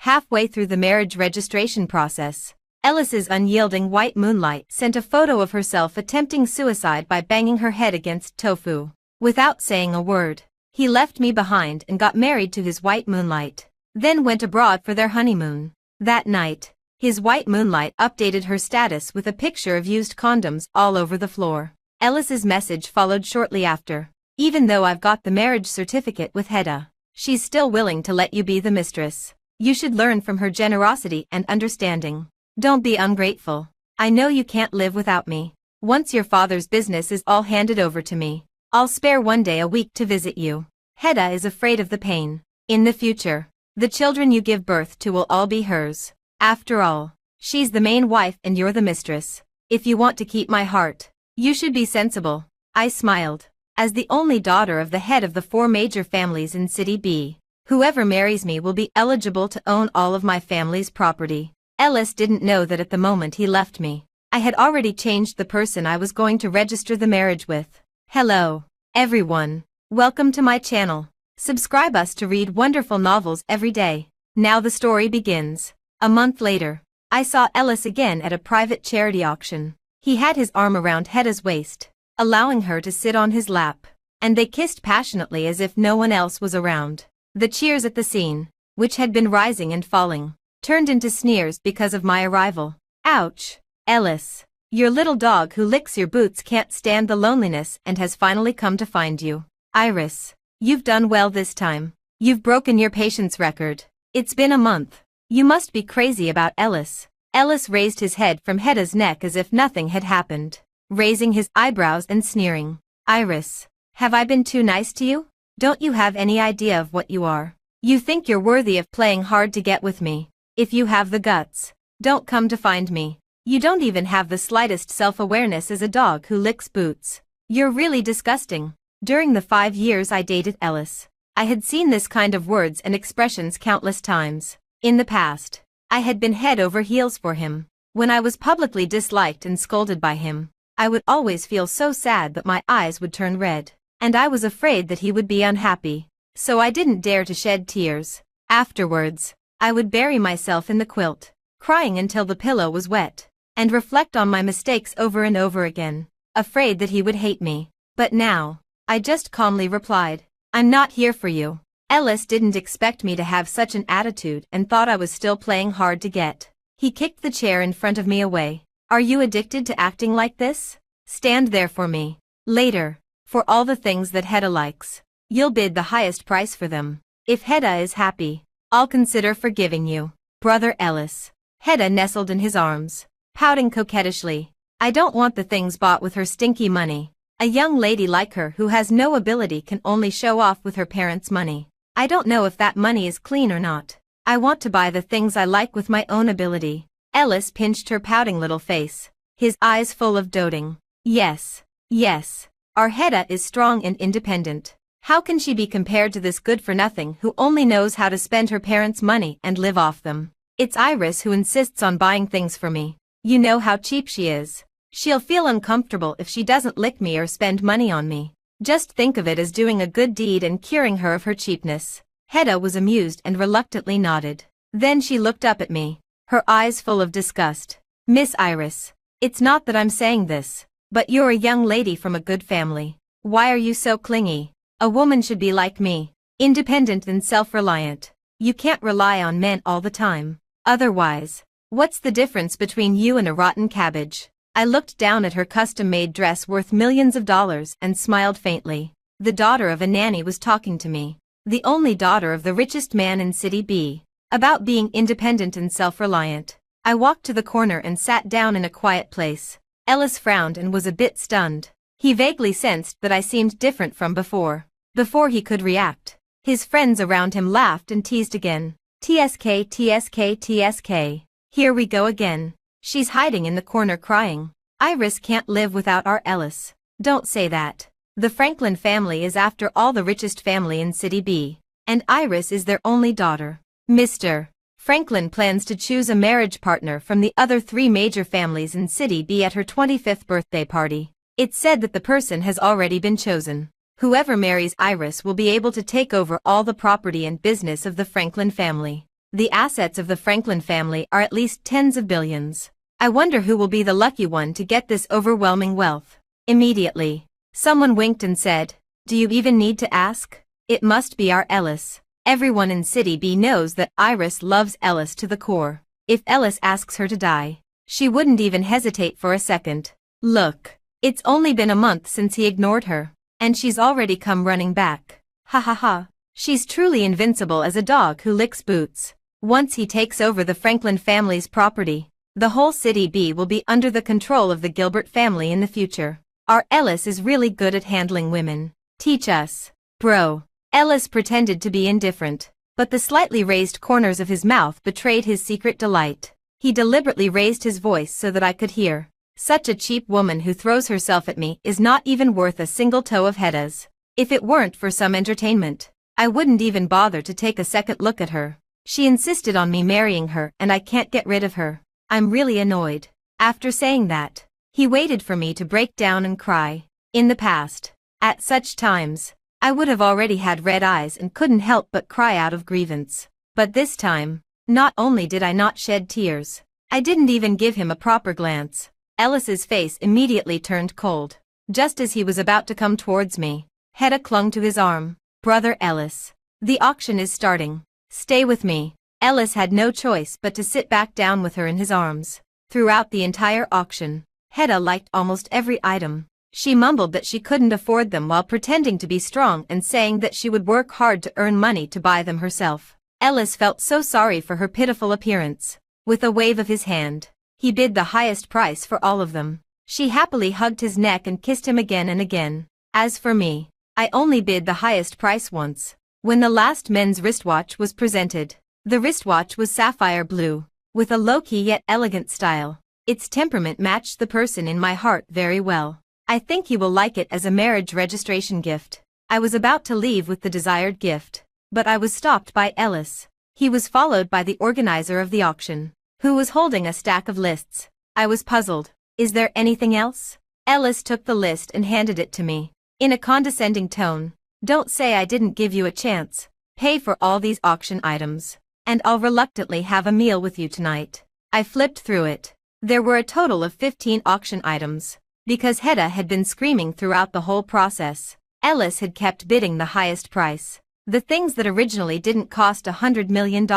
Halfway through the marriage registration process, Ellis's unyielding white moonlight sent a photo of herself attempting suicide by banging her head against tofu. Without saying a word, he left me behind and got married to his white moonlight, then went abroad for their honeymoon. That night, his white moonlight updated her status with a picture of used condoms all over the floor. Ellis's message followed shortly after. Even though I've got the marriage certificate with Hedda, she's still willing to let you be the mistress. You should learn from her generosity and understanding. Don't be ungrateful. I know you can't live without me. Once your father's business is all handed over to me, I'll spare one day a week to visit you. Hedda is afraid of the pain. In the future, the children you give birth to will all be hers. After all, she's the main wife and you're the mistress. If you want to keep my heart, you should be sensible. I smiled. As the only daughter of the head of the 4 major families in City B, whoever marries me will be eligible to own all of my family's property. Ellis didn't know that at the moment he left me, I had already changed the person I was going to register the marriage with. Hello, everyone. Welcome to my channel. Subscribe us to read wonderful novels every day. Now the story begins. A month later, I saw Ellis again at a private charity auction. He had his arm around Hedda's waist, allowing her to sit on his lap, and they kissed passionately as if no one else was around. The cheers at the scene, which had been rising and falling, turned into sneers because of my arrival. Ouch, Ellis. Your little dog who licks your boots can't stand the loneliness and has finally come to find you. Iris, you've done well this time. You've broken your patience record. It's been a month. You must be crazy about Ellis. Ellis raised his head from Hedda's neck as if nothing had happened, raising his eyebrows and sneering. Iris, have I been too nice to you? Don't you have any idea of what you are? You think you're worthy of playing hard to get with me. If you have the guts, don't come to find me. You don't even have the slightest self-awareness as a dog who licks boots. You're really disgusting. During the 5 years I dated Ellis, I had seen this kind of words and expressions countless times. In the past, I had been head over heels for him. When I was publicly disliked and scolded by him, I would always feel so sad that my eyes would turn red, and I was afraid that he would be unhappy, so I didn't dare to shed tears. Afterwards, I would bury myself in the quilt, crying until the pillow was wet, and reflect on my mistakes over and over again, afraid that he would hate me. But now, I just calmly replied, I'm not here for you. Ellis didn't expect me to have such an attitude and thought I was still playing hard to get. He kicked the chair in front of me away. Are you addicted to acting like this? Stand there for me. Later, for all the things that Hedda likes, you'll bid the highest price for them. If Hedda is happy, I'll consider forgiving you. Brother Ellis. Hedda nestled in his arms, pouting coquettishly. I don't want the things bought with her stinky money. A young lady like her who has no ability can only show off with her parents' money. I don't know if that money is clean or not. I want to buy the things I like with my own ability. Ellis pinched her pouting little face, his eyes full of doting. Yes, yes. Our Hedda is strong and independent. How can she be compared to this good-for-nothing who only knows how to spend her parents' money and live off them? It's Iris who insists on buying things for me. You know how cheap she is. She'll feel uncomfortable if she doesn't lick me or spend money on me. Just think of it as doing a good deed and curing her of her cheapness. Hedda was amused and reluctantly nodded. Then she looked up at me, her eyes full of disgust. Miss Iris, it's not that I'm saying this, but you're a young lady from a good family. Why are you so clingy? A woman should be like me, independent and self-reliant. You can't rely on men all the time. Otherwise, what's the difference between you and a rotten cabbage? I looked down at her custom-made dress worth millions of dollars and smiled faintly. The daughter of a nanny was talking to me, the only daughter of the richest man in City B, about being independent and self-reliant. I walked to the corner and sat down in a quiet place. Ellis frowned and was a bit stunned. He vaguely sensed that I seemed different from before. Before he could react, his friends around him laughed and teased again. TSK, TSK, TSK. Here we go again. She's hiding in the corner crying. Iris can't live without our Ellis. Don't say that. The Franklin family is after all the richest family in City B, and Iris is their only daughter. Mr. Franklin plans to choose a marriage partner from the other 3 major families in City B at her 25th birthday party. It's said that the person has already been chosen. Whoever marries Iris will be able to take over all the property and business of the Franklin family. The assets of the Franklin family are at least tens of billions. I wonder who will be the lucky one to get this overwhelming wealth. Immediately, someone winked and said, "Do you even need to ask? It must be our Ellis." Everyone in City B knows that Iris loves Ellis to the core. If Ellis asks her to die, she wouldn't even hesitate for a second. Look, it's only been a month since he ignored her, and she's already come running back. Ha ha ha. She's truly invincible as a dog who licks boots. Once he takes over the Franklin family's property, the whole City B will be under the control of the Gilbert family in the future. Our Ellis is really good at handling women. Teach us, bro. Ellis pretended to be indifferent, but the slightly raised corners of his mouth betrayed his secret delight. He deliberately raised his voice so that I could hear. Such a cheap woman who throws herself at me is not even worth a single toe of Hedda's. If it weren't for some entertainment, I wouldn't even bother to take a second look at her. She insisted on me marrying her and I can't get rid of her. I'm really annoyed. After saying that, he waited for me to break down and cry. In the past, at such times, I would have already had red eyes and couldn't help but cry out of grievance. But this time, not only did I not shed tears, I didn't even give him a proper glance. Ellis's face immediately turned cold. Just as he was about to come towards me, Hedda clung to his arm. "Brother Ellis, the auction is starting. Stay with me." Ellis had no choice but to sit back down with her in his arms. Throughout the entire auction, Hedda liked almost every item. She mumbled that she couldn't afford them while pretending to be strong and saying that she would work hard to earn money to buy them herself. Ellis felt so sorry for her pitiful appearance. With a wave of his hand, he bid the highest price for all of them. She happily hugged his neck and kissed him again and again. As for me, I only bid the highest price once. When the last men's wristwatch was presented, the wristwatch was sapphire blue, with a low-key yet elegant style. Its temperament matched the person in my heart very well. I think he will like it as a marriage registration gift. I was about to leave with the desired gift, but I was stopped by Ellis. He was followed by the organizer of the auction, who was holding a stack of lists. I was puzzled. "Is there anything else?" Ellis took the list and handed it to me. In a condescending tone, "Don't say I didn't give you a chance. Pay for all these auction items, and I'll reluctantly have a meal with you tonight." I flipped through it. There were a total of 15 auction items. Because Hedda had been screaming throughout the whole process, Ellis had kept bidding the highest price. The things that originally didn't cost $100 million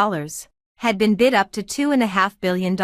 had been bid up to $2.5 billion.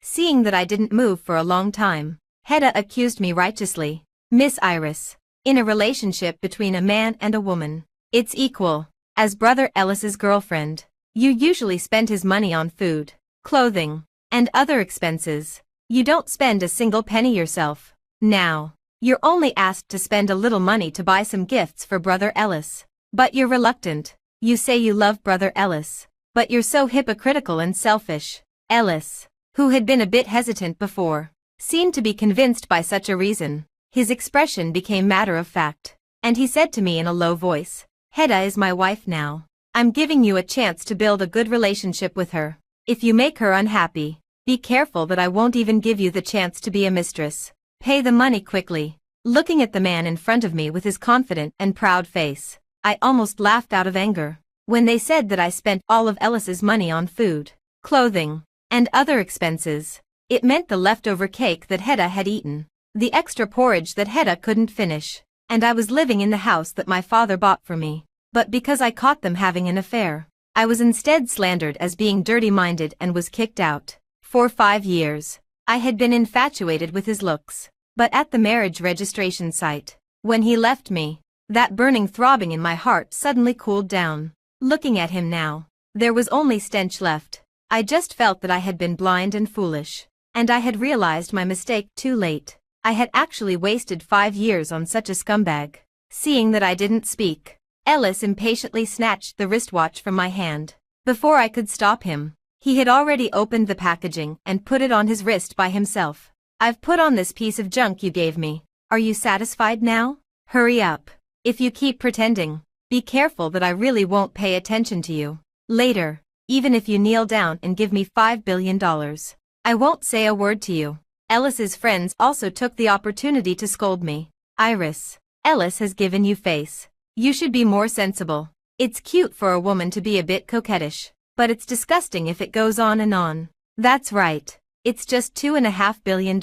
Seeing that I didn't move for a long time, Hedda accused me righteously. "Miss Iris, in a relationship between a man and a woman, it's equal. As Brother Ellis's girlfriend, you usually spend his money on food, clothing, and other expenses. You don't spend a single penny yourself. Now, you're only asked to spend a little money to buy some gifts for Brother Ellis. But you're reluctant. You say you love Brother Ellis, but you're so hypocritical and selfish." Ellis, who had been a bit hesitant before, seemed to be convinced by such a reason. His expression became matter of fact, and he said to me in a low voice, "Hedda is my wife now. I'm giving you a chance to build a good relationship with her. If you make her unhappy, be careful that I won't even give you the chance to be a mistress. Pay the money quickly." Looking at the man in front of me with his confident and proud face, I almost laughed out of anger. When they said that I spent all of Ellis's money on food, clothing, and other expenses, it meant the leftover cake that Hedda had eaten, the extra porridge that Hedda couldn't finish, and I was living in the house that my father bought for me. But because I caught them having an affair, I was instead slandered as being dirty-minded and was kicked out. For 5 years, I had been infatuated with his looks, but at the marriage registration site, when he left me, that burning throbbing in my heart suddenly cooled down. Looking at him now, there was only stench left. I just felt that I had been blind and foolish, and I had realized my mistake too late. I had actually wasted 5 years on such a scumbag. Seeing that I didn't speak, Ellis impatiently snatched the wristwatch from my hand. Before I could stop him, he had already opened the packaging and put it on his wrist by himself. "I've put on this piece of junk you gave me. Are you satisfied now? Hurry up. If you keep pretending, be careful that I really won't pay attention to you. Later, even if you kneel down and give me $5 billion, I won't say a word to you." Ellis's friends also took the opportunity to scold me. "Iris, Ellis has given you face. You should be more sensible. It's cute for a woman to be a bit coquettish, But it's disgusting if it goes on and on. That's right. It's just $2.5 billion.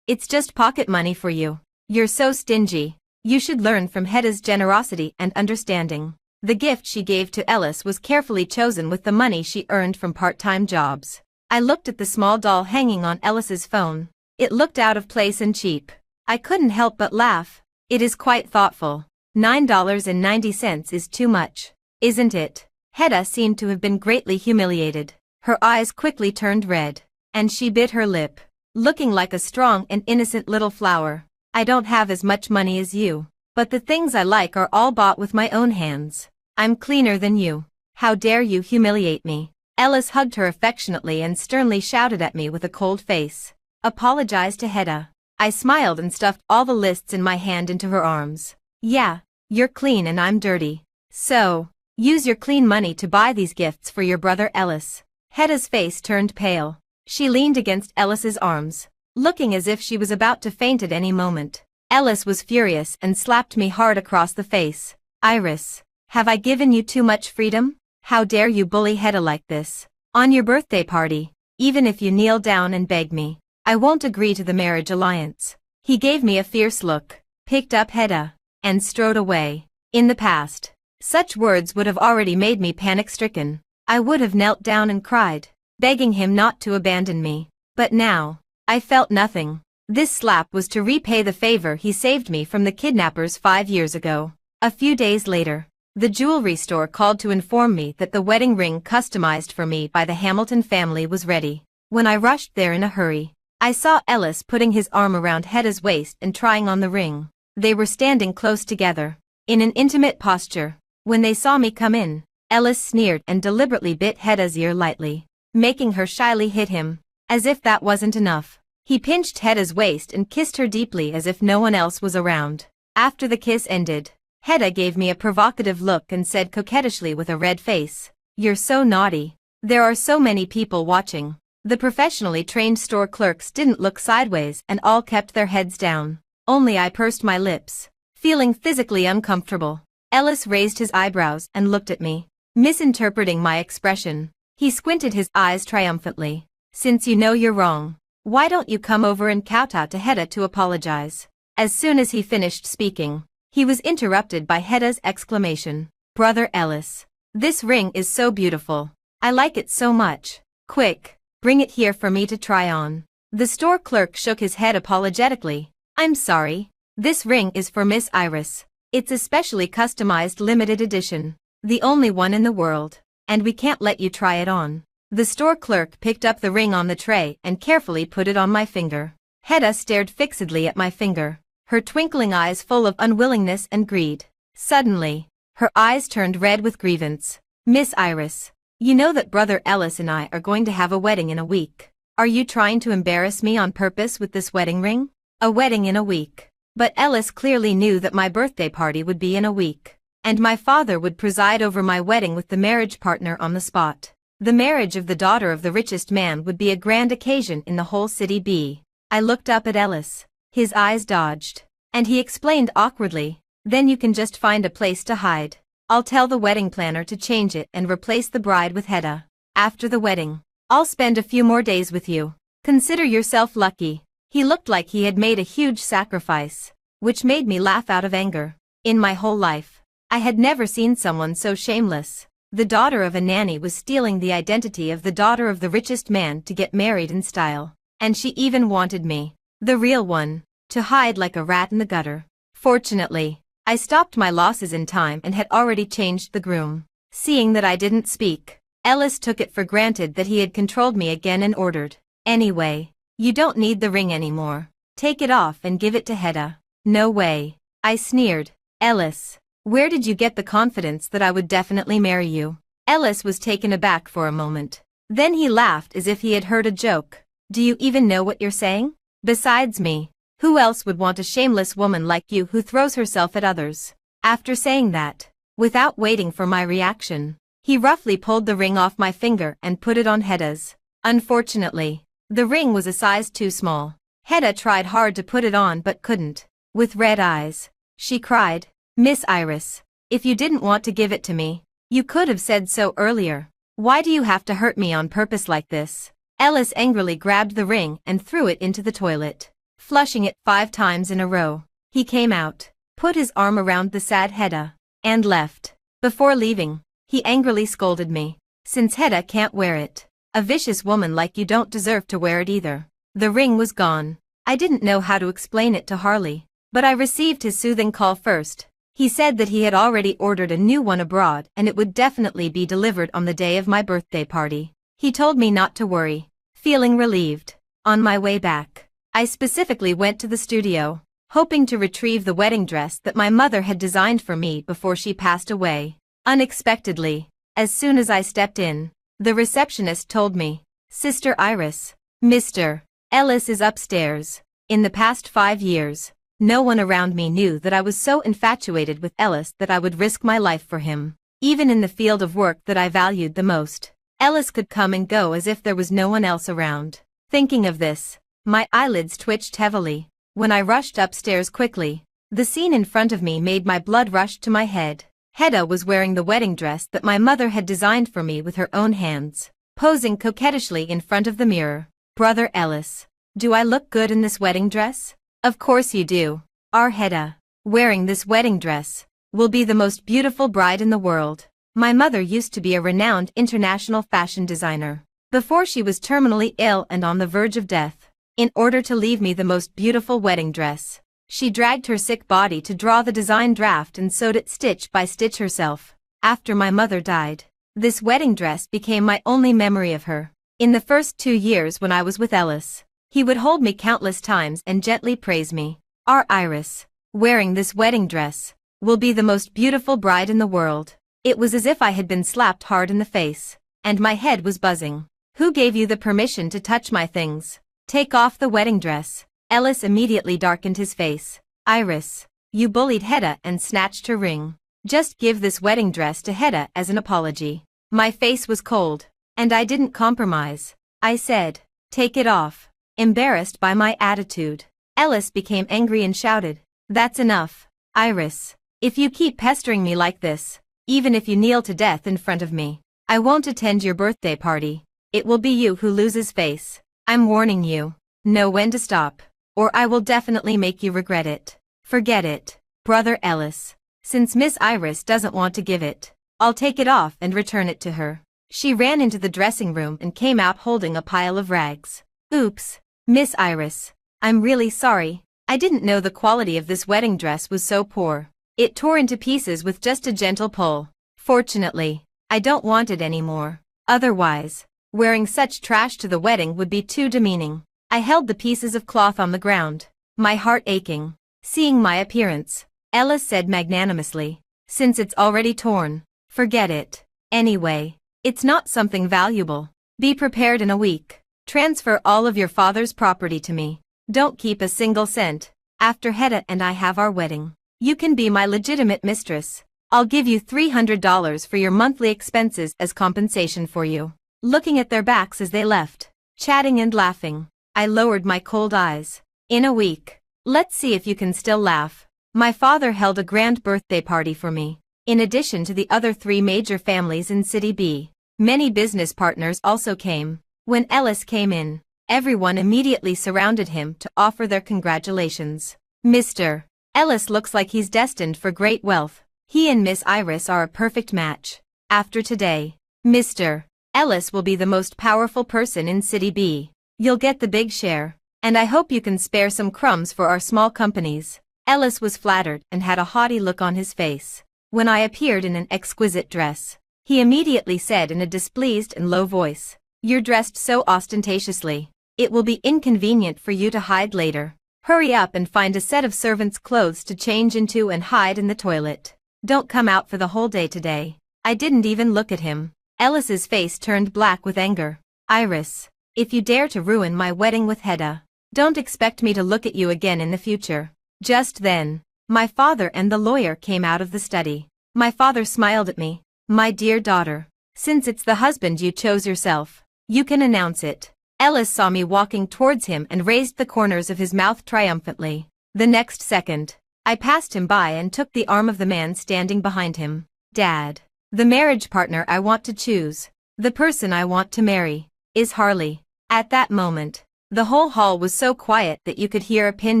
It's just pocket money for you. You're so stingy. You should learn from Hedda's generosity and understanding. The gift she gave to Ellis was carefully chosen with the money she earned from part-time jobs. I looked at the small doll hanging on Ellis's phone. It looked out of place and cheap. I couldn't help but laugh. It is quite thoughtful. $9.90 is too much, isn't it? Hedda seemed to have been greatly humiliated. Her eyes quickly turned red, and she bit her lip, looking like a strong and innocent little flower. I don't have as much money as you, but the things I like are all bought with my own hands. I'm cleaner than you. How dare you humiliate me? Ellis hugged her affectionately and sternly shouted at me with a cold face. Apologize to Hedda. I smiled and stuffed all the lists in my hand into her arms. Yeah, you're clean and I'm dirty. So, use your clean money to buy these gifts for your brother Ellis. Hedda's face turned pale. She leaned against Ellis's arms, looking as if she was about to faint at any moment. Ellis was furious and slapped me hard across the face. Iris, have I given you too much freedom? How dare you bully Hedda like this? On your birthday party, even if you kneel down and beg me, I won't agree to the marriage alliance. He gave me a fierce look, picked up Hedda, and strode away. In the past, such words would have already made me panic-stricken. I would have knelt down and cried, begging him not to abandon me. But now, I felt nothing. This slap was to repay the favor he saved me from the kidnappers 5 years ago. A few days later, the jewelry store called to inform me that the wedding ring customized for me by the Hamilton family was ready. When I rushed there in a hurry, I saw Ellis putting his arm around Hedda's waist and trying on the ring. They were standing close together, in an intimate posture. When they saw me come in, Ellis sneered and deliberately bit Hedda's ear lightly, making her shyly hit him. As if that wasn't enough, he pinched Hedda's waist and kissed her deeply as if no one else was around. After the kiss ended, Hedda gave me a provocative look and said coquettishly with a red face, "You're so naughty. There are so many people watching." The professionally trained store clerks didn't look sideways and all kept their heads down. Only I pursed my lips, feeling physically uncomfortable. Ellis raised his eyebrows and looked at me, misinterpreting my expression. He squinted his eyes triumphantly. "Since you know you're wrong, why don't you come over and kowtow to Hedda to apologize?" As soon as he finished speaking, he was interrupted by Hedda's exclamation. "Brother Ellis, this ring is so beautiful. I like it so much. Quick, bring it here for me to try on." The store clerk shook his head apologetically. "I'm sorry. This ring is for Miss Iris. It's a specially customized limited edition. The only one in the world. And we can't let you try it on." The store clerk picked up the ring on the tray and carefully put it on my finger. Hedda stared fixedly at my finger, her twinkling eyes full of unwillingness and greed. Suddenly, her eyes turned red with grievance. "Miss Iris, you know that Brother Ellis and I are going to have a wedding in a week. Are you trying to embarrass me on purpose with this wedding ring?" A wedding in a week. But Ellis clearly knew that my birthday party would be in a week, and my father would preside over my wedding with the marriage partner on the spot. The marriage of the daughter of the richest man would be a grand occasion in the whole city B. I looked up at Ellis. His eyes dodged, and he explained awkwardly, "Then you can just find a place to hide. I'll tell the wedding planner to change it and replace the bride with Hedda. After the wedding, I'll spend a few more days with you. Consider yourself lucky." He looked like he had made a huge sacrifice, which made me laugh out of anger. In my whole life, I had never seen someone so shameless. The daughter of a nanny was stealing the identity of the daughter of the richest man to get married in style, and she even wanted me, the real one, to hide like a rat in the gutter. Fortunately, I stopped my losses in time and had already changed the groom. Seeing that I didn't speak, Ellis took it for granted that he had controlled me again and ordered, "Anyway, you don't need the ring anymore. Take it off and give it to Hedda." "No way," I sneered. "Ellis, where did you get the confidence that I would definitely marry you?" Ellis was taken aback for a moment. Then he laughed as if he had heard a joke. "Do you even know what you're saying? Besides me, who else would want a shameless woman like you who throws herself at others?" After saying that, without waiting for my reaction, he roughly pulled the ring off my finger and put it on Hedda's. Unfortunately, the ring was a size too small. Hedda tried hard to put it on but couldn't. With red eyes, she cried, "Miss Iris, if you didn't want to give it to me, you could have said so earlier." Why do you have to hurt me on purpose like this? Ellis angrily grabbed the ring and threw it into the toilet, flushing it 5 times in a row. He came out, put his arm around the sad Hedda, and left. Before leaving, he angrily scolded me. Since Hedda can't wear it, a vicious woman like you don't deserve to wear it either. The ring was gone. I didn't know how to explain it to Harley, but I received his soothing call first. He said that he had already ordered a new one abroad and it would definitely be delivered on the day of my birthday party. He told me not to worry, feeling relieved. On my way back, I specifically went to the studio, hoping to retrieve the wedding dress that my mother had designed for me before she passed away. Unexpectedly, as soon as I stepped in, the receptionist told me, "Sister Iris, Mr. Ellis is upstairs." In the past 5 years, no one around me knew that I was so infatuated with Ellis that I would risk my life for him. Even in the field of work that I valued the most, Ellis could come and go as if there was no one else around. Thinking of this, my eyelids twitched heavily. When I rushed upstairs quickly, the scene in front of me made my blood rush to my head. Hedda was wearing the wedding dress that my mother had designed for me with her own hands, posing coquettishly in front of the mirror. "Brother Ellis, do I look good in this wedding dress?" "Of course you do. Our Hedda, wearing this wedding dress, will be the most beautiful bride in the world." My mother used to be a renowned international fashion designer. Before she was terminally ill and on the verge of death, in order to leave me the most beautiful wedding dress, she dragged her sick body to draw the design draft and sewed it stitch by stitch herself. After my mother died, this wedding dress became my only memory of her. In the first 2 years when I was with Ellis, he would hold me countless times and gently praise me. "Our Iris, wearing this wedding dress, will be the most beautiful bride in the world." It was as if I had been slapped hard in the face, and my head was buzzing. "Who gave you the permission to touch my things? Take off the wedding dress." Ellis immediately darkened his face. "Iris, you bullied Hedda and snatched her ring. Just give this wedding dress to Hedda as an apology." My face was cold, and I didn't compromise. I said, "Take it off." Embarrassed by my attitude, Ellis became angry and shouted, "That's enough, Iris. If you keep pestering me like this, even if you kneel to death in front of me, I won't attend your birthday party. It will be you who loses face. I'm warning you. Know when to stop, or I will definitely make you regret it. Forget it, Brother Ellis. Since Miss Iris doesn't want to give it, I'll take it off and return it to her." She ran into the dressing room and came out holding a pile of rags. "Oops, Miss Iris. I'm really sorry. I didn't know the quality of this wedding dress was so poor. It tore into pieces with just a gentle pull. Fortunately, I don't want it anymore. Otherwise, wearing such trash to the wedding would be too demeaning." I held the pieces of cloth on the ground, my heart aching. Seeing my appearance, Ellis said magnanimously, "Since it's already torn, forget it. Anyway, it's not something valuable. Be prepared in a week. Transfer all of your father's property to me. Don't keep a single cent. After Hedda and I have our wedding, you can be my legitimate mistress. I'll give you $300 for your monthly expenses as compensation for you." Looking at their backs as they left, chatting and laughing, I lowered my cold eyes. "In a week. Let's see if you can still laugh." My father held a grand birthday party for me. In addition to the other 3 major families in City B, many business partners also came. When Ellis came in, everyone immediately surrounded him to offer their congratulations. "Mr. Ellis looks like he's destined for great wealth. He and Miss Iris are a perfect match. After today, Mr. Ellis will be the most powerful person in City B. You'll get the big share, and I hope you can spare some crumbs for our small companies." Ellis was flattered and had a haughty look on his face. When I appeared in an exquisite dress, he immediately said in a displeased and low voice, "You're dressed so ostentatiously. It will be inconvenient for you to hide later. Hurry up and find a set of servants' clothes to change into and hide in the toilet. Don't come out for the whole day today." I didn't even look at him. Ellis's face turned black with anger. "Iris, if you dare to ruin my wedding with Hedda, don't expect me to look at you again in the future." Just then, my father and the lawyer came out of the study. My father smiled at me. "My dear daughter, since it's the husband you chose yourself, you can announce it." Ellis saw me walking towards him and raised the corners of his mouth triumphantly. The next second, I passed him by and took the arm of the man standing behind him. "Dad, the marriage partner I want to choose The person I want to marry is Harley. At that moment, the whole hall was so quiet that you could hear a pin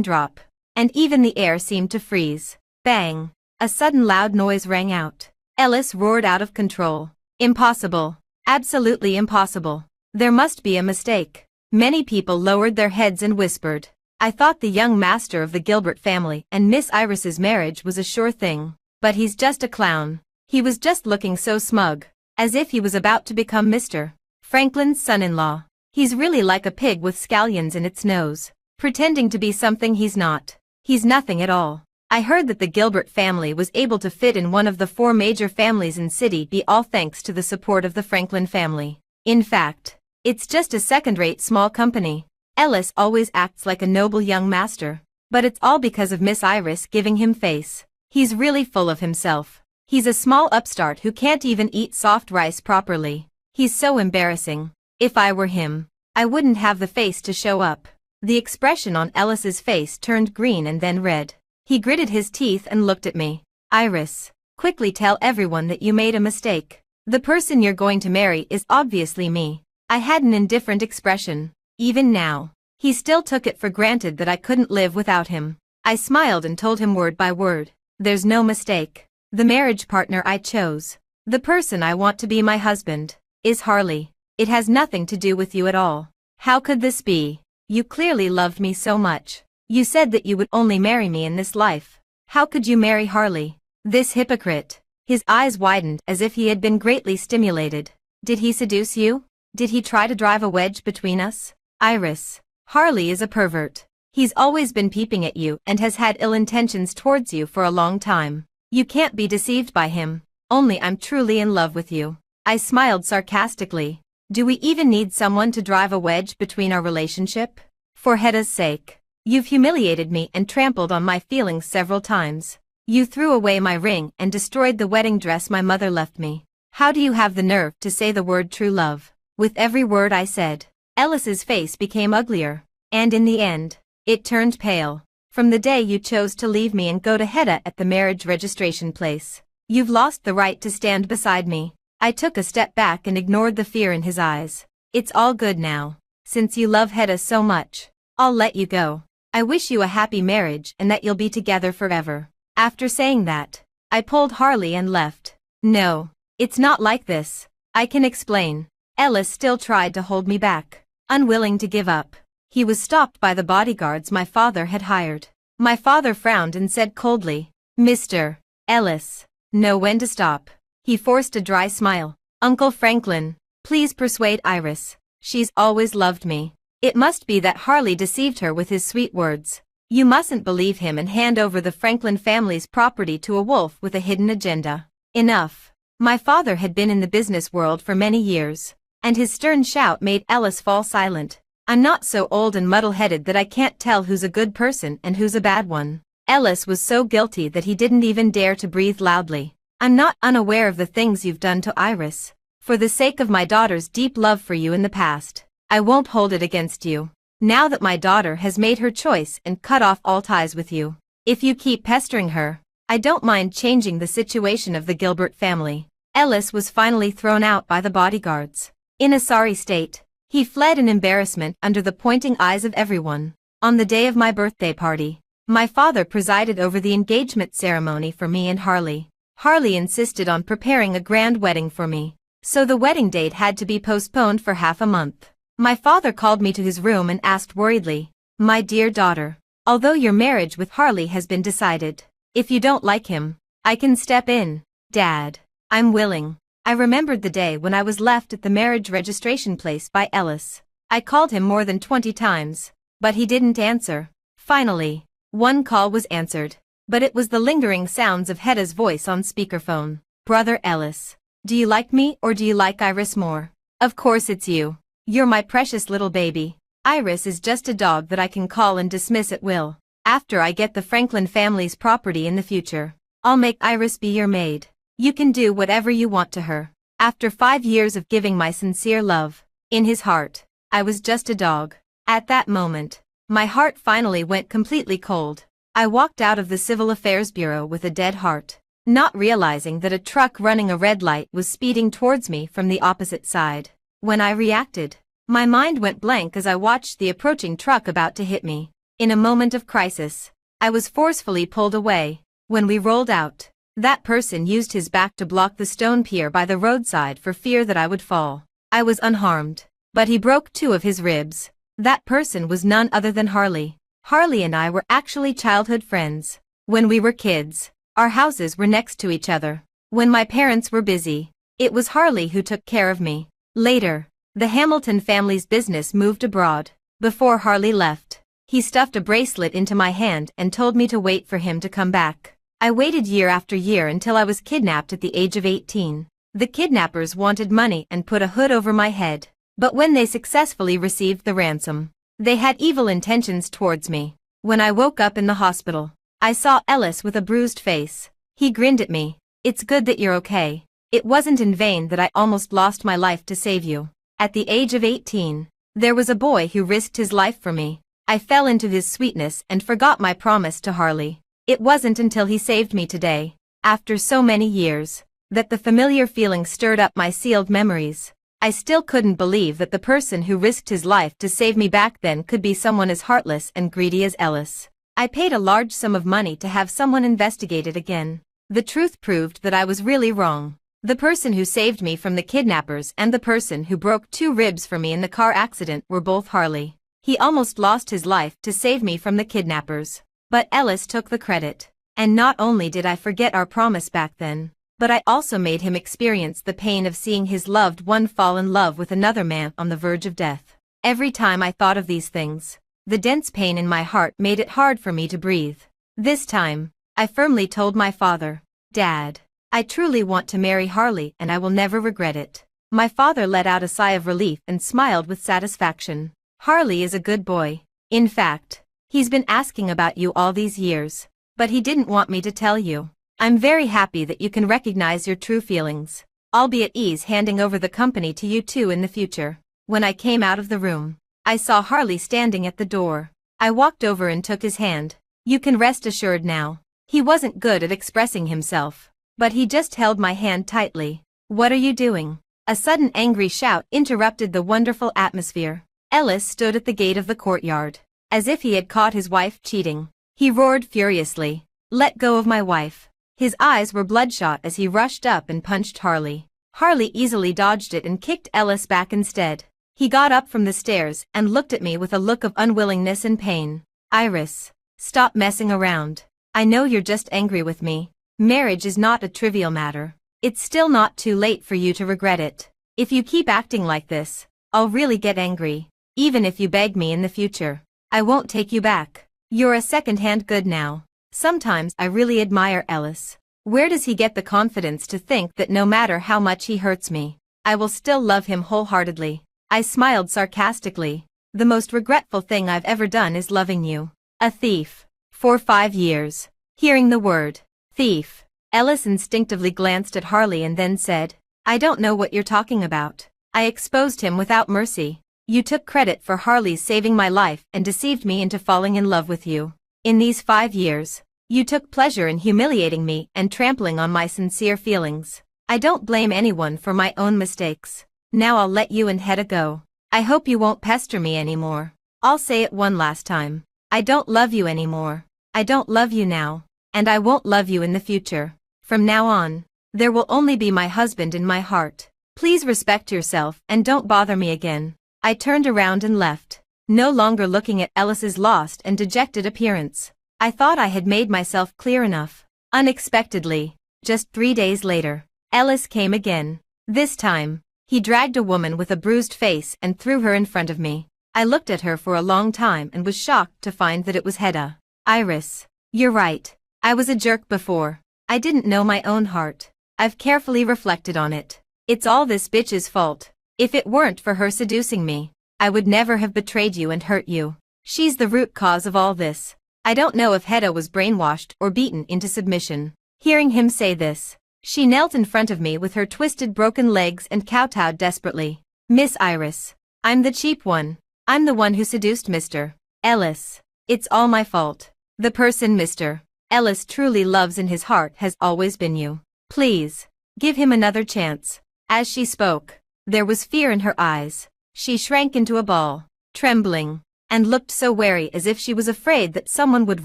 drop, and even the air seemed to freeze. Bang! A sudden loud noise rang out. Ellis roared out of control. Impossible. Absolutely impossible. There must be a mistake. Many people lowered their heads and whispered. I thought the young master of the Gilbert family and Miss Iris's marriage was a sure thing. But he's just a clown. He was just looking so smug, as if he was about to become Mr. Franklin's son-in-law. He's really like a pig with scallions in its nose, pretending to be something he's not. He's nothing at all. I heard that the Gilbert family was able to fit in one of the 4 major families in City B, all thanks to the support of the Franklin family. In fact, it's just a second-rate small company. Ellis always acts like a noble young master, but it's all because of Miss Iris giving him face. He's really full of himself. He's a small upstart who can't even eat soft rice properly. He's so embarrassing. If I were him, I wouldn't have the face to show up. The expression on Ellis's face turned green and then red. He gritted his teeth and looked at me. Iris, quickly tell everyone that you made a mistake. The person you're going to marry is obviously me. I had an indifferent expression. Even now, he still took it for granted that I couldn't live without him. I smiled and told him word by word. There's no mistake. The marriage partner I chose, the person I want to be my husband, is Harley. It has nothing to do with you at all. How could this be? You clearly loved me so much. You said that you would only marry me in this life. How could you marry Harley? This hypocrite. His eyes widened as if he had been greatly stimulated. Did he seduce you? Did he try to drive a wedge between us? Iris, Harley is a pervert. He's always been peeping at you and has had ill intentions towards you for a long time. You can't be deceived by him. Only I'm truly in love with you. I smiled sarcastically. Do we even need someone to drive a wedge between our relationship? For Hedda's sake. You've humiliated me and trampled on my feelings several times. You threw away my ring and destroyed the wedding dress my mother left me. How do you have the nerve to say the word true love? With every word I said, Ellis's face became uglier, and in the end, it turned pale. From the day you chose to leave me and go to Hedda at the marriage registration place, you've lost the right to stand beside me. I took a step back and ignored the fear in his eyes. It's all good now. Since you love Hedda so much, I'll let you go. I wish you a happy marriage and that you'll be together forever. After saying that, I pulled Harley and left. No, it's not like this. I can explain. Ellis still tried to hold me back, unwilling to give up. He was stopped by the bodyguards my father had hired. My father frowned and said coldly, Mr. Ellis, know when to stop. He forced a dry smile. Uncle Franklin, please persuade Iris. She's always loved me. It must be that Harley deceived her with his sweet words. You mustn't believe him and hand over the Franklin family's property to a wolf with a hidden agenda. Enough. My father had been in the business world for many years, and his stern shout made Ellis fall silent. I'm not so old and muddle-headed that I can't tell who's a good person and who's a bad one. Ellis was so guilty that he didn't even dare to breathe loudly. I'm not unaware of the things you've done to Iris. For the sake of my daughter's deep love for you in the past, I won't hold it against you. Now that my daughter has made her choice and cut off all ties with you, if you keep pestering her, I don't mind changing the situation of the Gilbert family. Ellis was finally thrown out by the bodyguards. In a sorry state, he fled in embarrassment under the pointing eyes of everyone. On the day of my birthday party, my father presided over the engagement ceremony for me and Harley. Harley insisted on preparing a grand wedding for me, so the wedding date had to be postponed for half a month. My father called me to his room and asked worriedly, My dear daughter, although your marriage with Harley has been decided, if you don't like him, I can step in. Dad, I'm willing. I remembered the day when I was left at the marriage registration place by Ellis. I called him more than 20 times, but he didn't answer. Finally, one call was answered, but it was the lingering sounds of Hedda's voice on speakerphone. Brother Ellis, do you like me or do you like Iris more? Of course it's you. You're my precious little baby. Iris is just a dog that I can call and dismiss at will. After I get the Franklin family's property in the future, I'll make Iris be your maid. You can do whatever you want to her. After 5 years of giving my sincere love, in his heart, I was just a dog. At that moment, my heart finally went completely cold. I walked out of the Civil Affairs Bureau with a dead heart. not realizing that a truck running a red light was speeding towards me from the opposite side. When I reacted, my mind went blank as I watched the approaching truck about to hit me. In a moment of crisis, I was forcefully pulled away. When we rolled out, that person used his back to block the stone pier by the roadside for fear that I would fall. I was unharmed, but he broke 2 of his ribs. That person was none other than Harley. Harley and I were actually childhood friends. When we were kids, our houses were next to each other. When my parents were busy, it was Harley who took care of me. Later, the Hamilton family's business moved abroad. Before Harley left, he stuffed a bracelet into my hand and told me to wait for him to come back. I waited year after year until I was kidnapped at the age of 18. The kidnappers wanted money and put a hood over my head. But when they successfully received the ransom, they had evil intentions towards me. When I woke up in the hospital, I saw Ellis with a bruised face. He grinned at me. "It's good that you're okay. It wasn't in vain that I almost lost my life to save you." At the age of 18, there was a boy who risked his life for me. I fell into his sweetness and forgot my promise to Harley. It wasn't until he saved me today, after so many years, that the familiar feeling stirred up my sealed memories. I still couldn't believe that the person who risked his life to save me back then could be someone as heartless and greedy as Ellis. I paid a large sum of money to have someone investigated again. The truth proved that I was really wrong. The person who saved me from the kidnappers and the person who broke 2 ribs for me in the car accident were both Harley. He almost lost his life to save me from the kidnappers. But Ellis took the credit. And not only did I forget our promise back then, but I also made him experience the pain of seeing his loved one fall in love with another man on the verge of death. Every time I thought of these things, the dense pain in my heart made it hard for me to breathe. This time, I firmly told my father, "Dad, I truly want to marry Harley and I will never regret it." My father let out a sigh of relief and smiled with satisfaction. "Harley is a good boy. In fact, he's been asking about you all these years, but he didn't want me to tell you. I'm very happy that you can recognize your true feelings. I'll be at ease handing over the company to you two in the future." When I came out of the room, I saw Harley standing at the door. I walked over and took his hand. "You can rest assured now." He wasn't good at expressing himself, but he just held my hand tightly. "What are you doing?" A sudden angry shout interrupted the wonderful atmosphere. Ellis stood at the gate of the courtyard, as if he had caught his wife cheating. He roared furiously, "Let go of my wife." His eyes were bloodshot as he rushed up and punched Harley. Harley easily dodged it and kicked Ellis back instead. He got up from the stairs and looked at me with a look of unwillingness and pain. "Iris, stop messing around. I know you're just angry with me. Marriage is not a trivial matter. It's still not too late for you to regret it. If you keep acting like this, I'll really get angry. Even if you beg me in the future, I won't take you back. You're a second-hand good now." Sometimes I really admire Ellis. Where does he get the confidence to think that no matter how much he hurts me, I will still love him wholeheartedly? I smiled sarcastically. "The most regretful thing I've ever done is loving you. A thief. For 5 years." Hearing the word, thief, Ellis instinctively glanced at Harley and then said, "I don't know what you're talking about." I exposed him without mercy. "You took credit for Harley's saving my life and deceived me into falling in love with you. In these 5 years, you took pleasure in humiliating me and trampling on my sincere feelings. I don't blame anyone for my own mistakes. Now I'll let you and Hedda go. I hope you won't pester me anymore. I'll say it one last time. I don't love you anymore. I don't love you now, and I won't love you in the future. From now on, there will only be my husband in my heart. Please respect yourself and don't bother me again." I turned around and left, no longer looking at Ellis's lost and dejected appearance. I thought I had made myself clear enough. Unexpectedly, just 3 days later, Ellis came again. This time, he dragged a woman with a bruised face and threw her in front of me. I looked at her for a long time and was shocked to find that it was Hedda. "Iris, you're right. I was a jerk before. I didn't know my own heart. I've carefully reflected on it. It's all this bitch's fault. If it weren't for her seducing me, I would never have betrayed you and hurt you. She's the root cause of all this." I don't know if Hedda was brainwashed or beaten into submission. Hearing him say this, she knelt in front of me with her twisted broken legs and kowtowed desperately. "Miss Iris, I'm the cheap one. I'm the one who seduced Mr. Ellis. It's all my fault." The person Mr. Ellis truly loves in his heart has always been you. Please, give him another chance. As she spoke, there was fear in her eyes. She shrank into a ball, trembling, and looked so wary as if she was afraid that someone would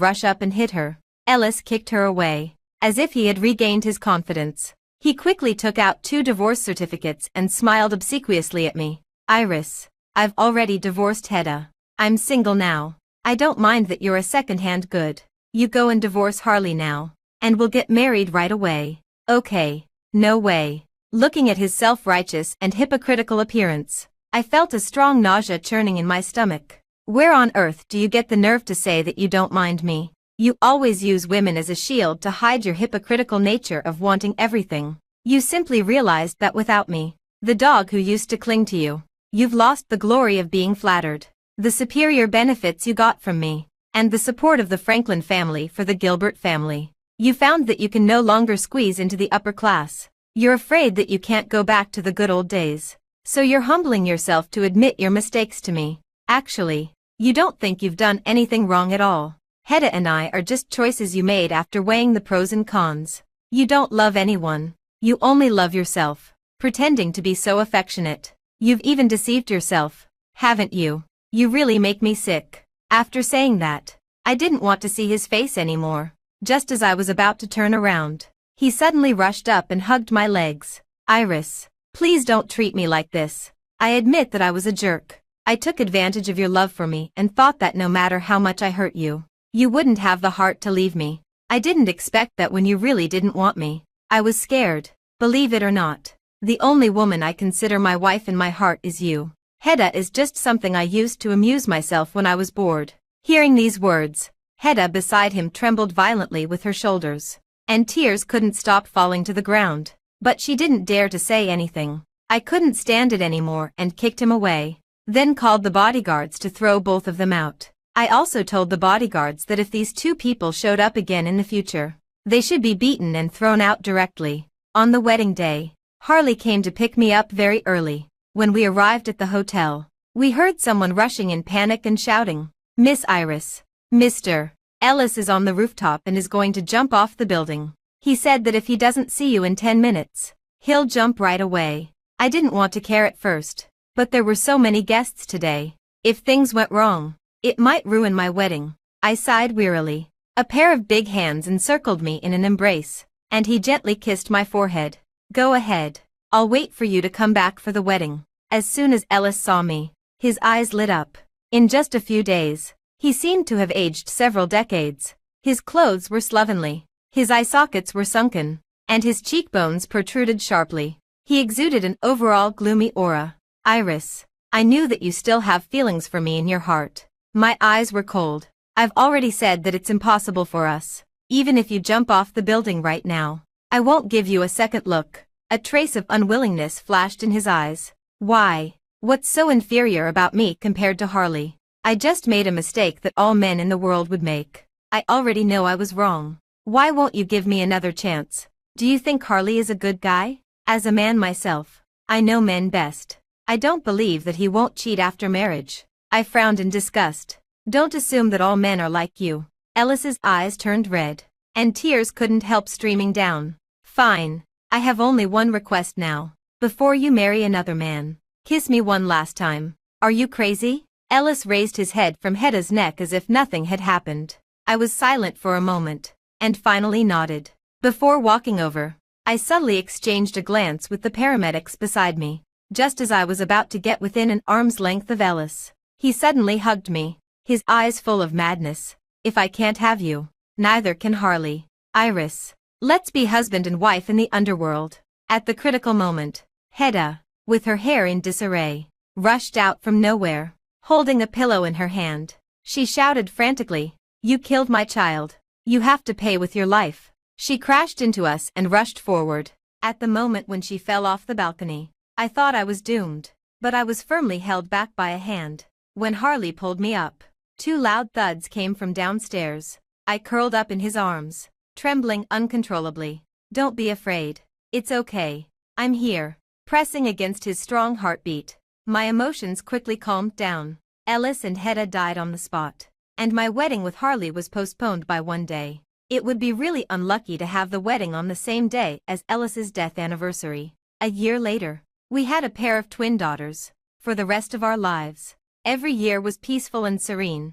rush up and hit her. Ellis kicked her away, as if he had regained his confidence. He quickly took out 2 divorce certificates and smiled obsequiously at me. Iris, I've already divorced Hedda. I'm single now. I don't mind that you're a second-hand good. You go and divorce Harley now, and we'll get married right away. Okay. No way. Looking at his self-righteous and hypocritical appearance, I felt a strong nausea churning in my stomach. Where on earth do you get the nerve to say that you don't mind me? You always use women as a shield to hide your hypocritical nature of wanting everything. You simply realized that without me, the dog who used to cling to you, you've lost the glory of being flattered, the superior benefits you got from me, and the support of the Franklin family for the Gilbert family. You found that you can no longer squeeze into the upper class. You're afraid that you can't go back to the good old days. So you're humbling yourself to admit your mistakes to me. Actually, you don't think you've done anything wrong at all. Hedda and I are just choices you made after weighing the pros and cons. You don't love anyone. You only love yourself, pretending to be so affectionate. You've even deceived yourself, haven't you? You really make me sick. After saying that, I didn't want to see his face anymore. Just as I was about to turn around, he suddenly rushed up and hugged my legs. Iris, please don't treat me like this. I admit that I was a jerk. I took advantage of your love for me and thought that no matter how much I hurt you, you wouldn't have the heart to leave me. I didn't expect that when you really didn't want me. I was scared. Believe it or not, the only woman I consider my wife in my heart is you. Hedda is just something I used to amuse myself when I was bored. Hearing these words, Hedda beside him trembled violently with her shoulders, and tears couldn't stop falling to the ground. But she didn't dare to say anything. I couldn't stand it anymore and kicked him away, then called the bodyguards to throw both of them out. I also told the bodyguards that if these 2 people showed up again in the future, they should be beaten and thrown out directly. On the wedding day, Harley came to pick me up very early. When we arrived at the hotel, we heard someone rushing in panic and shouting, "Miss Iris, Mr. Ellis is on the rooftop and is going to jump off the building. He said that if he doesn't see you in 10 minutes, he'll jump right away." I didn't want to care at first, but there were so many guests today. If things went wrong, it might ruin my wedding. I sighed wearily. A pair of big hands encircled me in an embrace, and he gently kissed my forehead. "Go ahead. I'll wait for you to come back for the wedding." As soon as Ellis saw me, his eyes lit up. In just a few days, he seemed to have aged several decades. His clothes were slovenly, his eye sockets were sunken, and his cheekbones protruded sharply. He exuded an overall gloomy aura. "Iris, I knew that you still have feelings for me in your heart." My eyes were cold. "I've already said that it's impossible for us. Even if you jump off the building right now, I won't give you a second look." A trace of unwillingness flashed in his eyes. "Why? What's so inferior about me compared to Harley? I just made a mistake that all men in the world would make. I already know I was wrong. Why won't you give me another chance? Do you think Harley is a good guy? As a man myself, I know men best. I don't believe that he won't cheat after marriage." I frowned in disgust. "Don't assume that all men are like you." Ellis's eyes turned red, and tears couldn't help streaming down. "Fine. I have only one request now. Before you marry another man, kiss me one last time." "Are you crazy?" Ellis raised his head from Hedda's neck as if nothing had happened. I was silent for a moment, and finally nodded. Before walking over, I subtly exchanged a glance with the paramedics beside me. Just as I was about to get within an arm's length of Ellis, he suddenly hugged me, his eyes full of madness. "If I can't have you, neither can Harley. Iris, let's be husband and wife in the underworld." At the critical moment, Hedda, with her hair in disarray, rushed out from nowhere, holding a pillow in her hand. She shouted frantically, "You killed my child. You have to pay with your life." She crashed into us and rushed forward. At the moment when she fell off the balcony, I thought I was doomed, but I was firmly held back by a hand. When Harley pulled me up, 2 loud thuds came from downstairs. I curled up in his arms, trembling uncontrollably. "Don't be afraid. It's okay. I'm here." Pressing against his strong heartbeat, my emotions quickly calmed down. Ellis and Hedda died on the spot, and my wedding with Harley was postponed by 1 day. It would be really unlucky to have the wedding on the same day as Ellis's death anniversary. A year later, we had a pair of twin daughters. For the rest of our lives, every year was peaceful and serene.